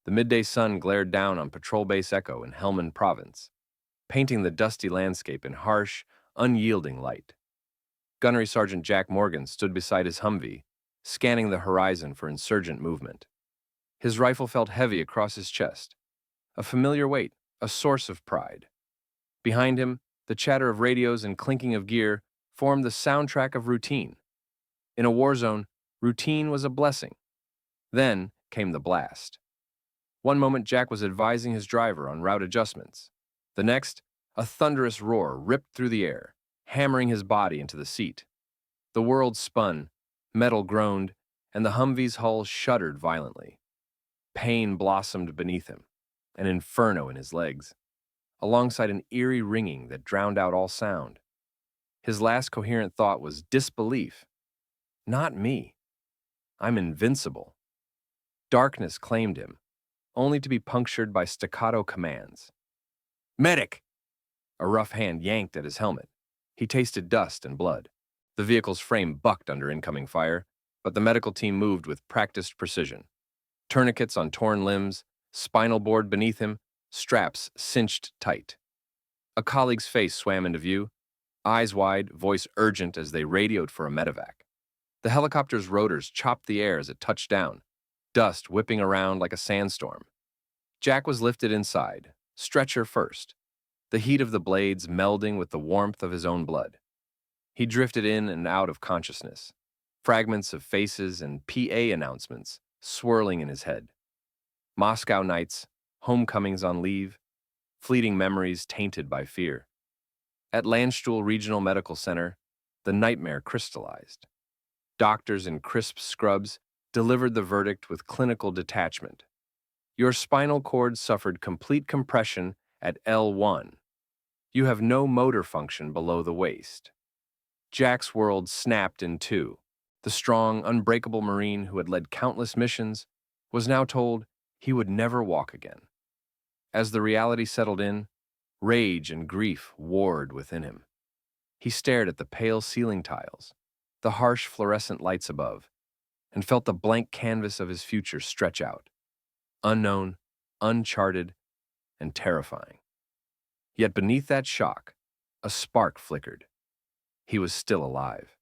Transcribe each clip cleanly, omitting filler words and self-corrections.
The midday sun glared down on Patrol Base Echo in Helmand Province, painting the dusty landscape in harsh, unyielding light. Gunnery Sergeant Jack Morgan stood beside his Humvee, scanning the horizon for insurgent movement. His rifle felt heavy across his chest, a familiar weight, a source of pride. Behind him, the chatter of radios and clinking of gear formed the soundtrack of routine. In a war zone, routine was a blessing. Then came the blast. One moment Jack was advising his driver on route adjustments. The next, a thunderous roar ripped through the air, hammering his body into the seat. The world spun, metal groaned, and the Humvee's hull shuddered violently. Pain blossomed beneath him, an inferno in his legs, alongside an eerie ringing that drowned out all sound. His last coherent thought was disbelief. Not me. I'm invincible. Darkness claimed him, only to be punctured by staccato commands. Medic! A rough hand yanked at his helmet. He tasted dust and blood. The vehicle's frame bucked under incoming fire, but the medical team moved with practiced precision. Tourniquets on torn limbs, spinal board beneath him, straps cinched tight. A colleague's face swam into view, eyes wide, voice urgent as they radioed for a medevac. The helicopter's rotors chopped the air as it touched down, dust whipping around like a sandstorm. Jack was lifted inside, stretcher first, the heat of the blades melding with the warmth of his own blood. He drifted in and out of consciousness, fragments of faces and PA announcements swirling in his head. Moscow nights, homecomings on leave, fleeting memories tainted by fear. At Landstuhl Regional Medical Center, the nightmare crystallized. Doctors in crisp scrubs delivered the verdict with clinical detachment. Your spinal cord suffered complete compression at L1. You have no motor function below the waist. Jack's world snapped in two. The strong, unbreakable Marine who had led countless missions was now told he would never walk again. As the reality settled in, rage and grief warred within him. He stared at the pale ceiling tiles, the harsh fluorescent lights above, and felt the blank canvas of his future stretch out, unknown, uncharted, and terrifying. Yet beneath that shock, a spark flickered. He was still alive,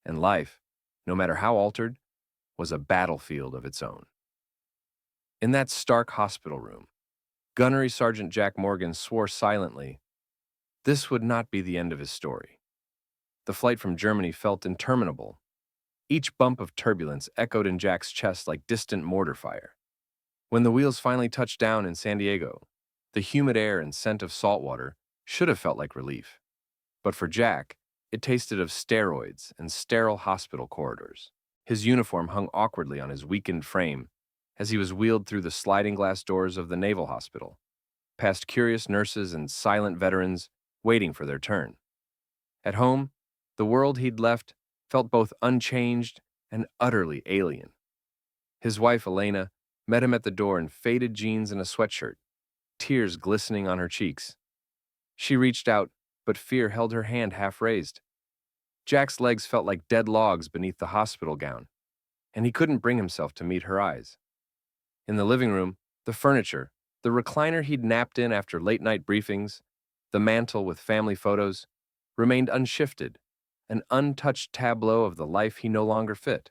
and life, no matter how altered, was a battlefield of its own. In that stark hospital room, Gunnery Sergeant Jack Morgan swore silently this would not be the end of his story. The flight from Germany felt interminable. Each bump of turbulence echoed in Jack's chest like distant mortar fire. When the wheels finally touched down in San Diego, the humid air and scent of salt water should have felt like relief. But for Jack, it tasted of steroids and sterile hospital corridors. His uniform hung awkwardly on his weakened frame as he was wheeled through the sliding glass doors of the Naval Hospital, past curious nurses and silent veterans waiting for their turn. At home, the world he'd left felt both unchanged and utterly alien. His wife, Elena, met him at the door in faded jeans and a sweatshirt, tears glistening on her cheeks. She reached out, but fear held her hand half raised. Jack's legs felt like dead logs beneath the hospital gown, and he couldn't bring himself to meet her eyes. In the living room, the furniture, the recliner he'd napped in after late-night briefings, the mantel with family photos, remained unshifted, an untouched tableau of the life he no longer fit.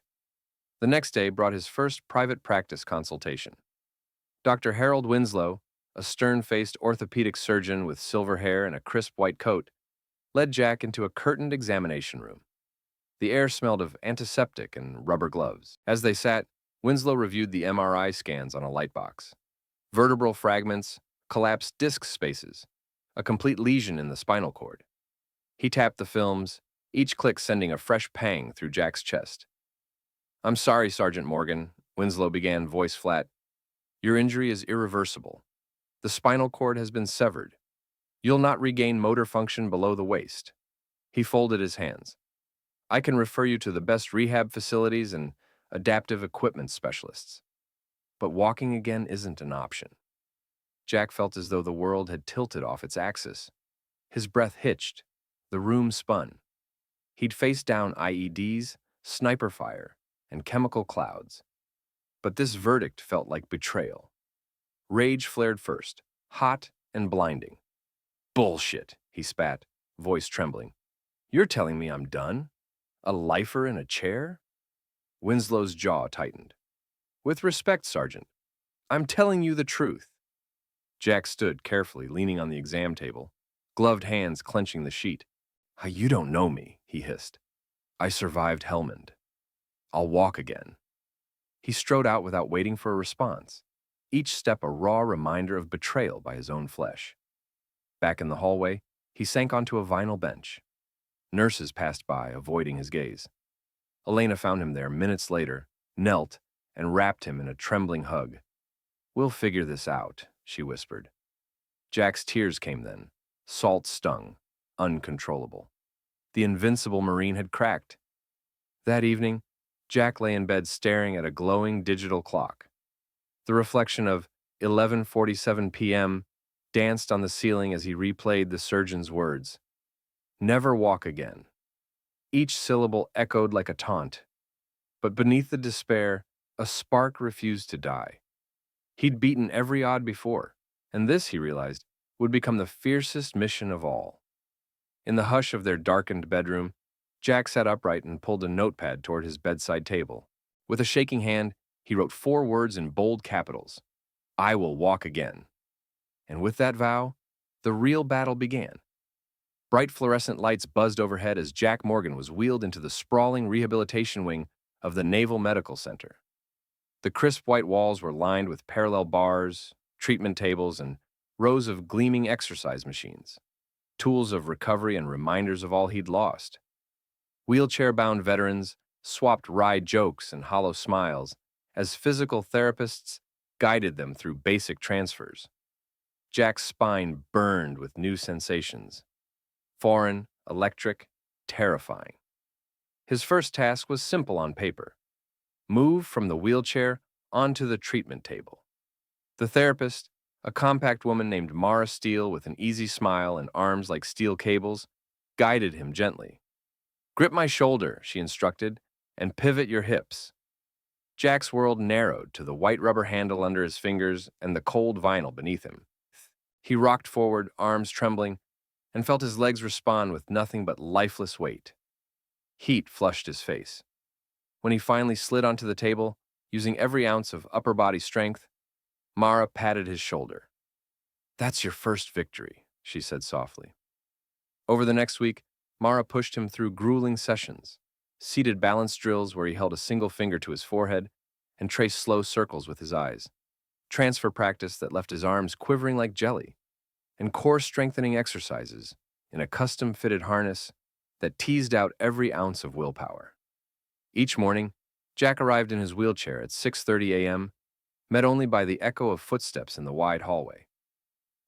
The next day brought his first private practice consultation. Dr. Harold Winslow, a stern-faced orthopedic surgeon with silver hair and a crisp white coat, led Jack into a curtained examination room. The air smelled of antiseptic and rubber gloves. As they sat, Winslow reviewed the MRI scans on a lightbox. Vertebral fragments, collapsed disc spaces, a complete lesion in the spinal cord. He tapped the films, each click sending a fresh pang through Jack's chest. "I'm sorry, Sergeant Morgan," Winslow began, voice flat. "Your injury is irreversible. The spinal cord has been severed. You'll not regain motor function below the waist." He folded his hands. "I can refer you to the best rehab facilities and adaptive equipment specialists. But walking again isn't an option." Jack felt as though the world had tilted off its axis. His breath hitched. The room spun. He'd faced down IEDs, sniper fire, and chemical clouds. But this verdict felt like betrayal. Rage flared first, hot and blinding. Bullshit, he spat, voice trembling. You're telling me I'm done? A lifer in a chair? Winslow's jaw tightened. With respect, Sergeant, I'm telling you the truth. Jack stood carefully, leaning on the exam table, gloved hands clenching the sheet. You don't know me, he hissed. I survived Helmand. I'll walk again. He strode out without waiting for a response, each step a raw reminder of betrayal by his own flesh. Back in the hallway, he sank onto a vinyl bench. Nurses passed by, avoiding his gaze. Elena found him there minutes later, knelt, and wrapped him in a trembling hug. We'll figure this out, she whispered. Jack's tears came then, salt stung, uncontrollable. The invincible Marine had cracked. That evening, Jack lay in bed staring at a glowing digital clock. The reflection of 11:47 p.m. danced on the ceiling as he replayed the surgeon's words. Never walk again. Each syllable echoed like a taunt. But beneath the despair, a spark refused to die. He'd beaten every odd before, and this, he realized, would become the fiercest mission of all. In the hush of their darkened bedroom, Jack sat upright and pulled a notepad toward his bedside table. With a shaking hand, he wrote 4 words in bold capitals. I will walk again. And with that vow, the real battle began. Bright fluorescent lights buzzed overhead as Jack Morgan was wheeled into the sprawling rehabilitation wing of the Naval Medical Center. The crisp white walls were lined with parallel bars, treatment tables, and rows of gleaming exercise machines, tools of recovery and reminders of all he'd lost. Wheelchair-bound veterans swapped wry jokes and hollow smiles as physical therapists guided them through basic transfers. Jack's spine burned with new sensations. Foreign, electric, terrifying. His first task was simple on paper. Move from the wheelchair onto the treatment table. The therapist, a compact woman named Mara Steele with an easy smile and arms like steel cables, guided him gently. Grip my shoulder, she instructed, and pivot your hips. Jack's world narrowed to the white rubber handle under his fingers and the cold vinyl beneath him. He rocked forward, arms trembling, and felt his legs respond with nothing but lifeless weight. Heat flushed his face. When he finally slid onto the table, using every ounce of upper body strength, Mara patted his shoulder. That's your first victory, she said softly. Over the next week, Mara pushed him through grueling sessions, seated balance drills where he held a single finger to his forehead and traced slow circles with his eyes, transfer practice that left his arms quivering like jelly, and core-strengthening exercises in a custom-fitted harness that teased out every ounce of willpower. Each morning, Jack arrived in his wheelchair at 6:30 a.m., met only by the echo of footsteps in the wide hallway.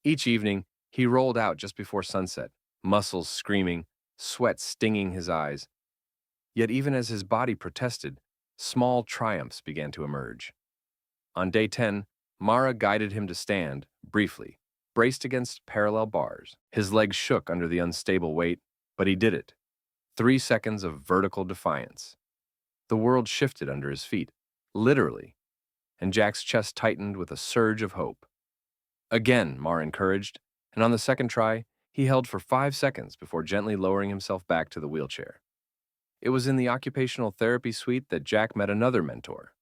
Each evening, he rolled out just before sunset, muscles screaming, sweat stinging his eyes. Yet even as his body protested, small triumphs began to emerge. On day 10, Mara guided him to stand, briefly, braced against parallel bars. His legs shook under the unstable weight, but he did it. 3 seconds of vertical defiance. The world shifted under his feet, literally, and Jack's chest tightened with a surge of hope. Again, Mara encouraged, and on the second try, he held for 5 seconds before gently lowering himself back to the wheelchair. It was in the occupational therapy suite that Jack met another mentor,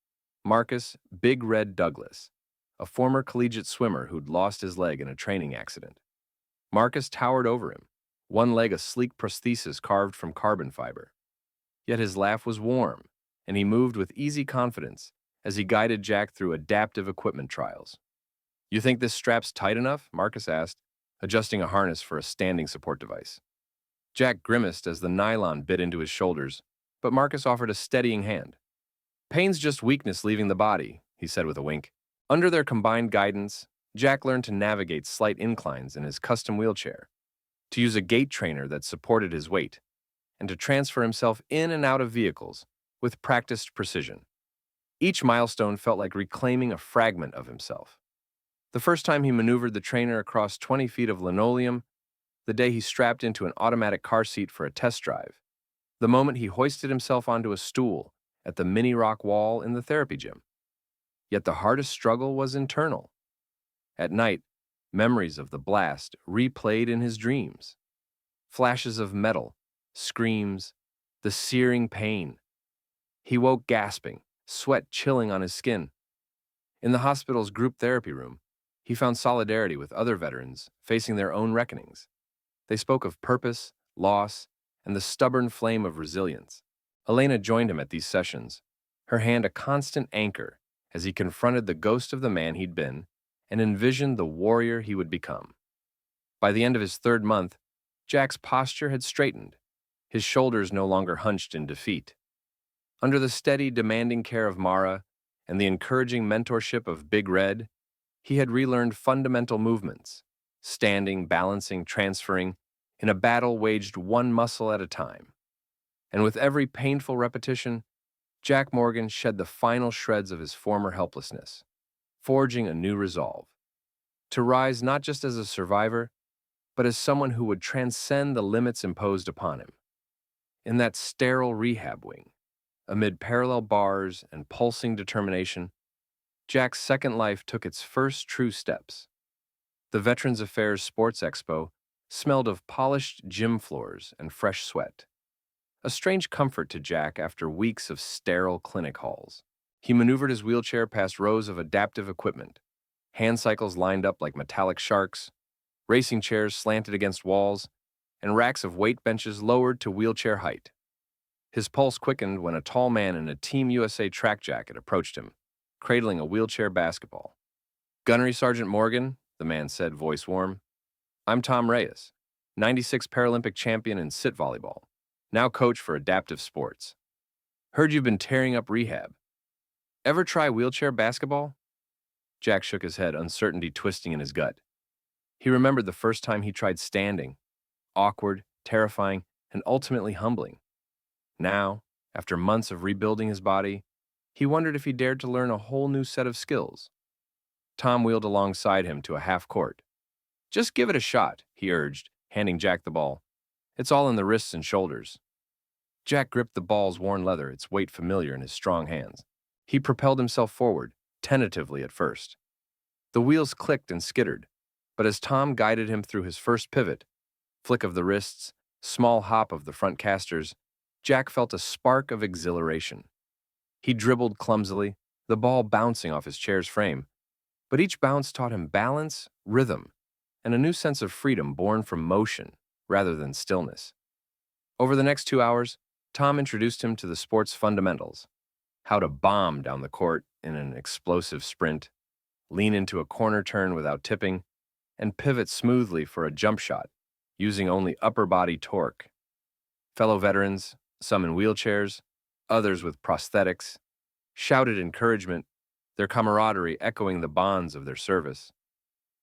Marcus Big Red Douglas, a former collegiate swimmer who'd lost his leg in a training accident. Marcus towered over him, one leg a sleek prosthesis carved from carbon fiber. Yet his laugh was warm, and he moved with easy confidence as he guided Jack through adaptive equipment trials. You think this strap's tight enough? Marcus asked, adjusting a harness for a standing support device. Jack grimaced as the nylon bit into his shoulders, but Marcus offered a steadying hand. Pain's just weakness leaving the body, he said with a wink. Under their combined guidance, Jack learned to navigate slight inclines in his custom wheelchair, to use a gait trainer that supported his weight, and to transfer himself in and out of vehicles with practiced precision. Each milestone felt like reclaiming a fragment of himself. The first time he maneuvered the trainer across 20 feet of linoleum, the day he strapped into an automatic car seat for a test drive, the moment he hoisted himself onto a stool at the mini rock wall in the therapy gym. Yet the hardest struggle was internal. At night, memories of the blast replayed in his dreams. Flashes of metal, screams, the searing pain. He woke gasping, sweat chilling on his skin. In the hospital's group therapy room, he found solidarity with other veterans facing their own reckonings. They spoke of purpose, loss, and the stubborn flame of resilience. Elena joined him at these sessions, her hand a constant anchor as he confronted the ghost of the man he'd been and envisioned the warrior he would become. By the end of his third month, Jack's posture had straightened, his shoulders no longer hunched in defeat. Under the steady, demanding care of Mara and the encouraging mentorship of Big Red, he had relearned fundamental movements, standing, balancing, transferring, in a battle waged one muscle at a time. And with every painful repetition, Jack Morgan shed the final shreds of his former helplessness, forging a new resolve. To rise not just as a survivor, but as someone who would transcend the limits imposed upon him. In that sterile rehab wing, amid parallel bars and pulsing determination, Jack's second life took its first true steps. The Veterans Affairs Sports Expo smelled of polished gym floors and fresh sweat, a strange comfort to Jack after weeks of sterile clinic halls. He maneuvered his wheelchair past rows of adaptive equipment, hand cycles lined up like metallic sharks, racing chairs slanted against walls, and racks of weight benches lowered to wheelchair height. His pulse quickened when a tall man in a Team USA track jacket approached him, cradling a wheelchair basketball. "Gunnery Sergeant Morgan," the man said, voice warm. "I'm Tom Reyes, '96 Paralympic champion in sit volleyball, now coach for adaptive sports. Heard you've been tearing up rehab. Ever try wheelchair basketball?" Jack shook his head, uncertainty twisting in his gut. He remembered the first time he tried standing, awkward, terrifying, and ultimately humbling. Now, after months of rebuilding his body, he wondered if he dared to learn a whole new set of skills. Tom wheeled alongside him to a half court. "Just give it a shot," he urged, handing Jack the ball. "It's all in the wrists and shoulders." Jack gripped the ball's worn leather, its weight familiar in his strong hands. He propelled himself forward, tentatively at first. The wheels clicked and skittered, but as Tom guided him through his first pivot, flick of the wrists, small hop of the front casters, Jack felt a spark of exhilaration. He dribbled clumsily, the ball bouncing off his chair's frame, but each bounce taught him balance, rhythm, and a new sense of freedom born from motion rather than stillness. Over the next 2 hours, Tom introduced him to the sport's fundamentals: how to bomb down the court in an explosive sprint, lean into a corner turn without tipping, and pivot smoothly for a jump shot, using only upper body torque. Fellow veterans, some in wheelchairs, others with prosthetics, shouted encouragement, their camaraderie echoing the bonds of their service.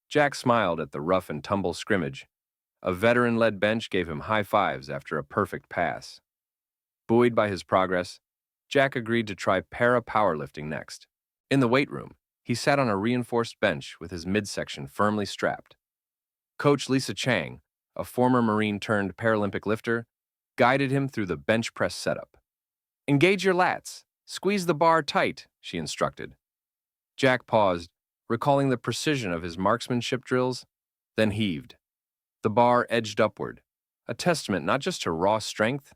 Jack smiled at the rough and tumble scrimmage. A veteran-led bench gave him high fives after a perfect pass. Buoyed by his progress, Jack agreed to try para-powerlifting next. In the weight room, he sat on a reinforced bench with his midsection firmly strapped. Coach Lisa Chang, a former Marine-turned-Paralympic lifter, guided him through the bench press setup. "Engage your lats. Squeeze the bar tight," she instructed. Jack paused, recalling the precision of his marksmanship drills, then heaved. The bar edged upward, a testament not just to raw strength,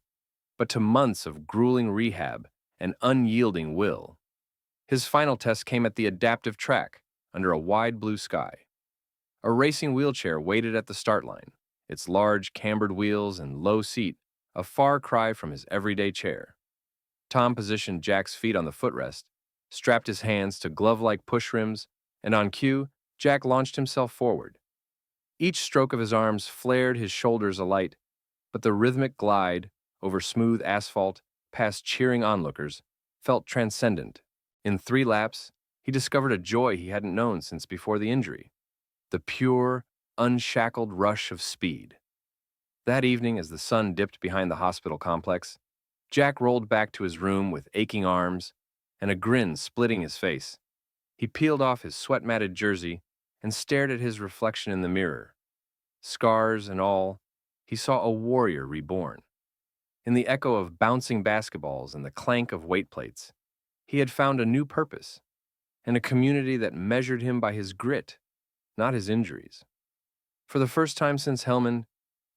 but to months of grueling rehab and unyielding will. His final test came at the adaptive track, under a wide blue sky. A racing wheelchair waited at the start line, its large cambered wheels and low seat a far cry from his everyday chair. Tom positioned Jack's feet on the footrest, strapped his hands to glove-like push rims, and on cue, Jack launched himself forward. Each stroke of his arms flared his shoulders alight, but the rhythmic glide over smooth asphalt past cheering onlookers felt transcendent. In 3 laps, he discovered a joy he hadn't known since before the injury: the pure, unshackled rush of speed. That evening, as the sun dipped behind the hospital complex, Jack rolled back to his room with aching arms and a grin splitting his face. He peeled off his sweat-matted jersey and stared at his reflection in the mirror. Scars and all, he saw a warrior reborn. In the echo of bouncing basketballs and the clank of weight plates, he had found a new purpose and a community that measured him by his grit, not his injuries. For the first time since Hellman,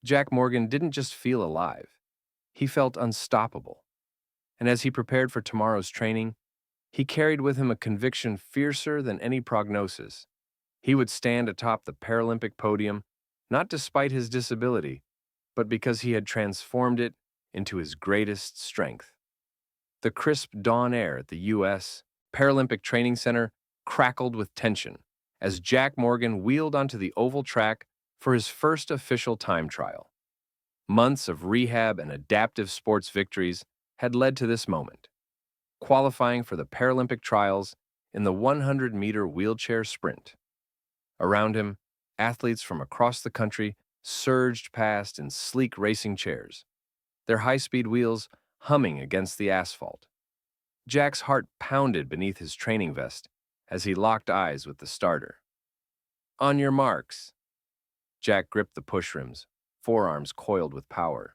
Jack Morgan didn't just feel alive. He felt unstoppable. And as he prepared for tomorrow's training, he carried with him a conviction fiercer than any prognosis. He would stand atop the Paralympic podium, not despite his disability, but because he had transformed it into his greatest strength. The crisp dawn air at the U.S. Paralympic Training Center crackled with tension as Jack Morgan wheeled onto the oval track for his first official time trial. Months of rehab and adaptive sports victories had led to this moment, qualifying for the Paralympic trials in the 100-meter wheelchair sprint. Around him, athletes from across the country surged past in sleek racing chairs, their high-speed wheels humming against the asphalt. Jack's heart pounded beneath his training vest as he locked eyes with the starter. On your marks. Jack gripped the push rims, forearms coiled with power.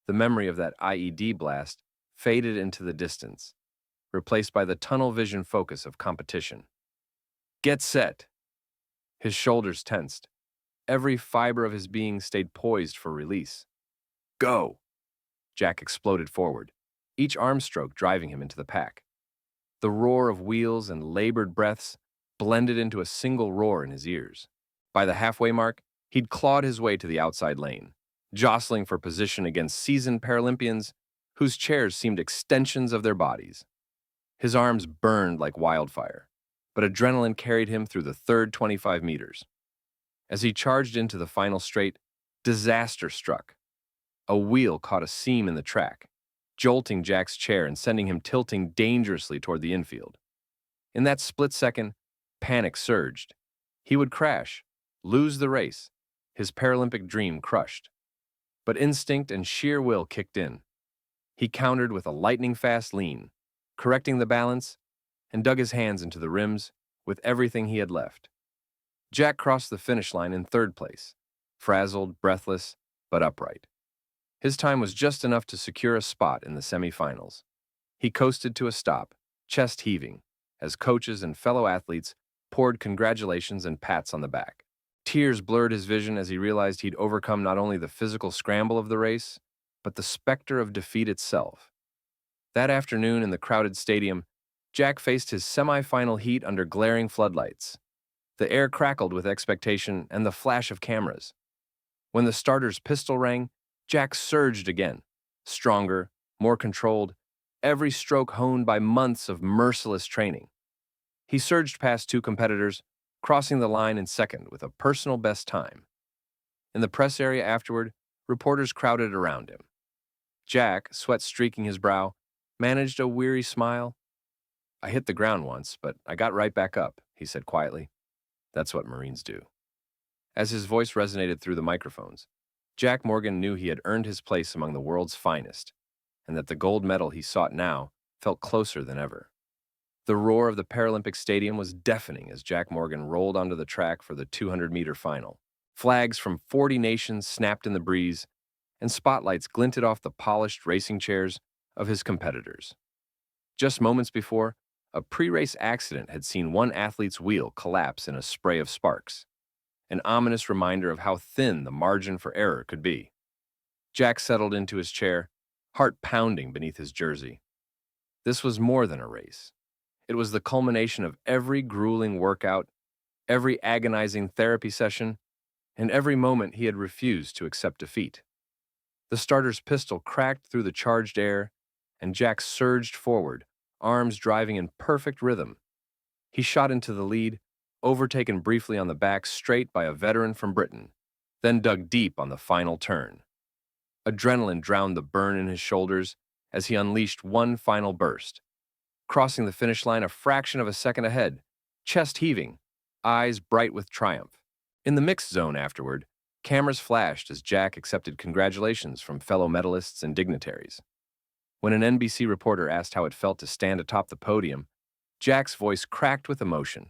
The memory of that IED blast faded into the distance, replaced by the tunnel vision focus of competition. Get set. His shoulders tensed. Every fiber of his being stayed poised for release. Go! Jack exploded forward, each arm stroke driving him into the pack. The roar of wheels and labored breaths blended into a single roar in his ears. By the halfway mark, he'd clawed his way to the outside lane, jostling for position against seasoned Paralympians whose chairs seemed extensions of their bodies. His arms burned like wildfire, but adrenaline carried him through the third 25 meters. As he charged into the final straight, disaster struck. A wheel caught a seam in the track, jolting Jack's chair and sending him tilting dangerously toward the infield. In that split second, panic surged. He would crash, lose the race, his Paralympic dream crushed. But instinct and sheer will kicked in. He countered with a lightning-fast lean, correcting the balance, and dug his hands into the rims with everything he had left. Jack crossed the finish line in third place, frazzled, breathless, but upright. His time was just enough to secure a spot in the semifinals. He coasted to a stop, chest heaving, as coaches and fellow athletes poured congratulations and pats on the back. Tears blurred his vision as he realized he'd overcome not only the physical scramble of the race, but the specter of defeat itself. That afternoon in the crowded stadium, Jack faced his semifinal heat under glaring floodlights. The air crackled with expectation and the flash of cameras. When the starter's pistol rang, Jack surged again, stronger, more controlled, every stroke honed by months of merciless training. He surged past two competitors, crossing the line in second with a personal best time. In the press area afterward, reporters crowded around him. Jack, sweat streaking his brow, managed a weary smile. I hit the ground once, but I got right back up, he said quietly. That's what Marines do. As his voice resonated through the microphones, Jack Morgan knew he had earned his place among the world's finest, and that the gold medal he sought now felt closer than ever. The roar of the Paralympic Stadium was deafening as Jack Morgan rolled onto the track for the 200-meter final. Flags from 40 nations snapped in the breeze, and spotlights glinted off the polished racing chairs of his competitors. Just moments before, a pre-race accident had seen one athlete's wheel collapse in a spray of sparks, an ominous reminder of how thin the margin for error could be. Jack settled into his chair, heart pounding beneath his jersey. This was more than a race. It was the culmination of every grueling workout, every agonizing therapy session, and every moment he had refused to accept defeat. The starter's pistol cracked through the charged air, and Jack surged forward, arms driving in perfect rhythm. He shot into the lead, overtaken briefly on the back straight by a veteran from Britain, then dug deep on the final turn. Adrenaline drowned the burn in his shoulders as he unleashed one final burst, crossing the finish line a fraction of a second ahead, chest heaving, eyes bright with triumph. In the mixed zone afterward, cameras flashed as Jack accepted congratulations from fellow medalists and dignitaries. When an NBC reporter asked how it felt to stand atop the podium, Jack's voice cracked with emotion.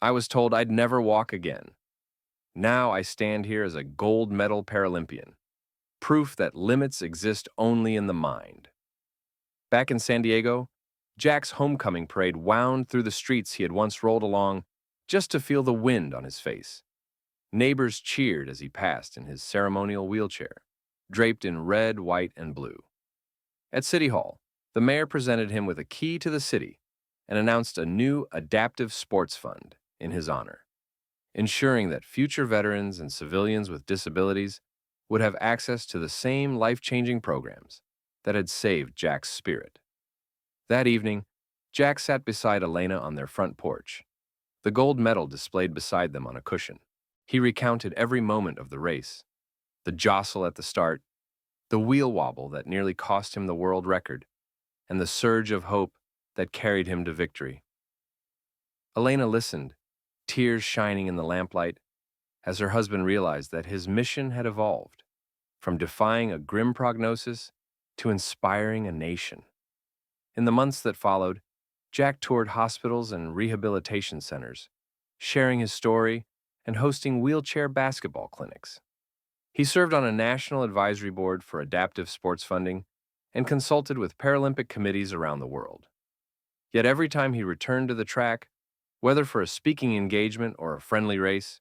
I was told I'd never walk again. Now I stand here as a gold medal Paralympian, proof that limits exist only in the mind. Back in San Diego, Jack's homecoming parade wound through the streets he had once rolled along, just to feel the wind on his face. Neighbors cheered as he passed in his ceremonial wheelchair, draped in red, white, and blue. At City Hall, the mayor presented him with a key to the city and announced a new adaptive sports fund in his honor, ensuring that future veterans and civilians with disabilities would have access to the same life-changing programs that had saved Jack's spirit. That evening, Jack sat beside Elena on their front porch, the gold medal displayed beside them on a cushion. He recounted every moment of the race, the jostle at the start, the wheel wobble that nearly cost him the world record, and the surge of hope that carried him to victory. Elena listened, tears shining in the lamplight, as her husband realized that his mission had evolved, from defying a grim prognosis to inspiring a nation. In the months that followed, Jack toured hospitals and rehabilitation centers, sharing his story and hosting wheelchair basketball clinics. He served on a national advisory board for adaptive sports funding and consulted with Paralympic committees around the world. Yet every time he returned to the track, whether for a speaking engagement or a friendly race,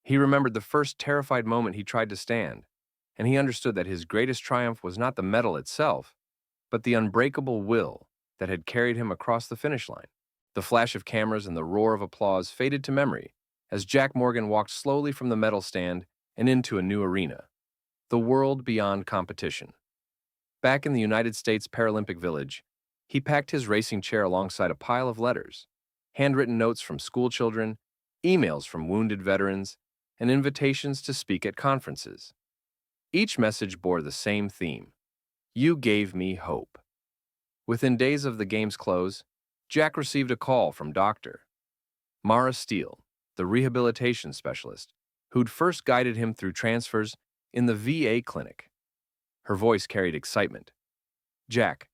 he remembered the first terrified moment he tried to stand, and he understood that his greatest triumph was not the medal itself, but the unbreakable will that had carried him across the finish line. The flash of cameras and the roar of applause faded to memory as Jack Morgan walked slowly from the medal stand and into a new arena, the world beyond competition. Back in the United States Paralympic Village, he packed his racing chair alongside a pile of letters, handwritten notes from school children, emails from wounded veterans, and invitations to speak at conferences. Each message bore the same theme: "You gave me hope." Within days of the game's close, Jack received a call from Dr. Mara Steele, the rehabilitation specialist, who'd first guided him through transfers in the VA clinic. Her voice carried excitement. "Jack,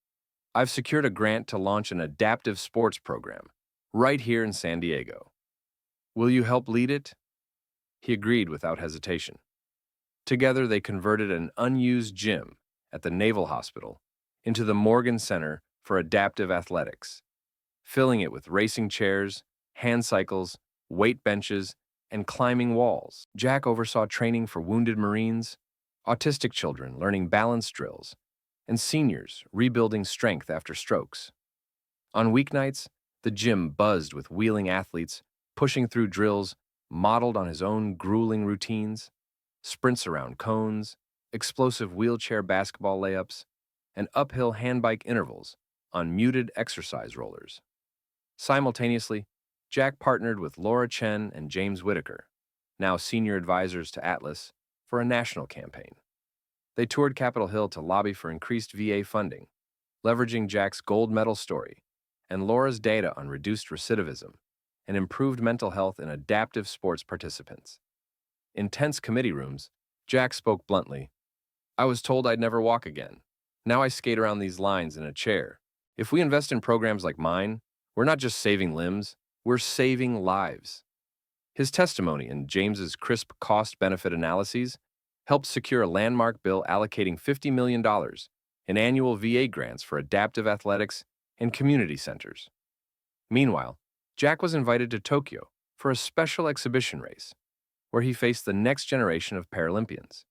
I've secured a grant to launch an adaptive sports program right here in San Diego. Will you help lead it?" He agreed without hesitation. Together, they converted an unused gym at the Naval Hospital into the Morgan Center for Adaptive Athletics, filling it with racing chairs, hand cycles, weight benches, and climbing walls. Jack oversaw training for wounded Marines, autistic children learning balance drills, and seniors rebuilding strength after strokes. On weeknights, the gym buzzed with wheeling athletes pushing through drills modeled on his own grueling routines, sprints around cones, explosive wheelchair basketball layups, and uphill handbike intervals on muted exercise rollers. Simultaneously, Jack partnered with Laura Chen and James Whitaker, now senior advisors to Atlas, for a national campaign. They toured Capitol Hill to lobby for increased VA funding, leveraging Jack's gold medal story and Laura's data on reduced recidivism and improved mental health in adaptive sports participants. In tense committee rooms, Jack spoke bluntly. "I was told I'd never walk again. Now I skate around these lines in a chair. If we invest in programs like mine, we're not just saving limbs, we're saving lives." His testimony and James's crisp cost-benefit analyses helped secure a landmark bill allocating $50 million in annual VA grants for adaptive athletics and community centers. Meanwhile, Jack was invited to Tokyo for a special exhibition race, where he faced the next generation of Paralympians.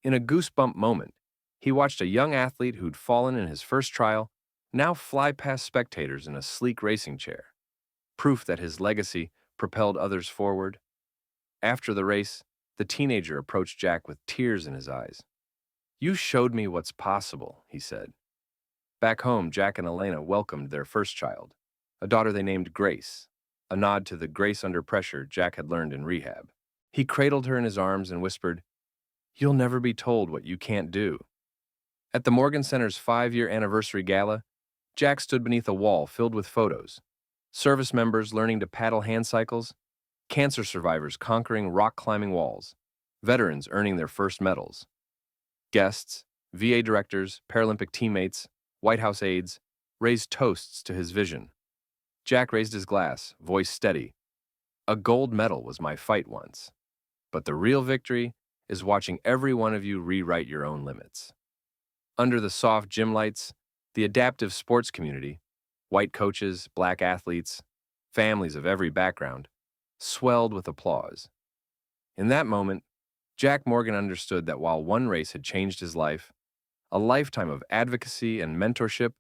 In a goosebump moment, he watched a young athlete who'd fallen in his first trial now fly past spectators in a sleek racing chair, proof that his legacy propelled others forward. After the race, the teenager approached Jack with tears in his eyes. "You showed me what's possible," he said. Back home, Jack and Elena welcomed their first child, a daughter they named Grace, a nod to the grace under pressure Jack had learned in rehab. He cradled her in his arms and whispered, "You'll never be told what you can't do." At the Morgan Center's 5-year anniversary gala, Jack stood beneath a wall filled with photos: service members learning to paddle hand cycles, cancer survivors conquering rock climbing walls, veterans earning their first medals. Guests, VA directors, Paralympic teammates, White House aides raised toasts to his vision. Jack raised his glass, voice steady. "A gold medal was my fight once, but the real victory is watching every one of you rewrite your own limits." Under the soft gym lights, the adaptive sports community, white coaches, black athletes, families of every background, swelled with applause. In that moment, Jack Morgan understood that while one race had changed his life, a lifetime of advocacy and mentorship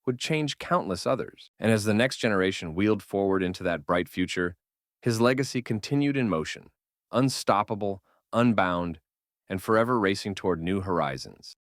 would change countless others. And as the next generation wheeled forward into that bright future, his legacy continued in motion, unstoppable, unbound, and forever racing toward new horizons.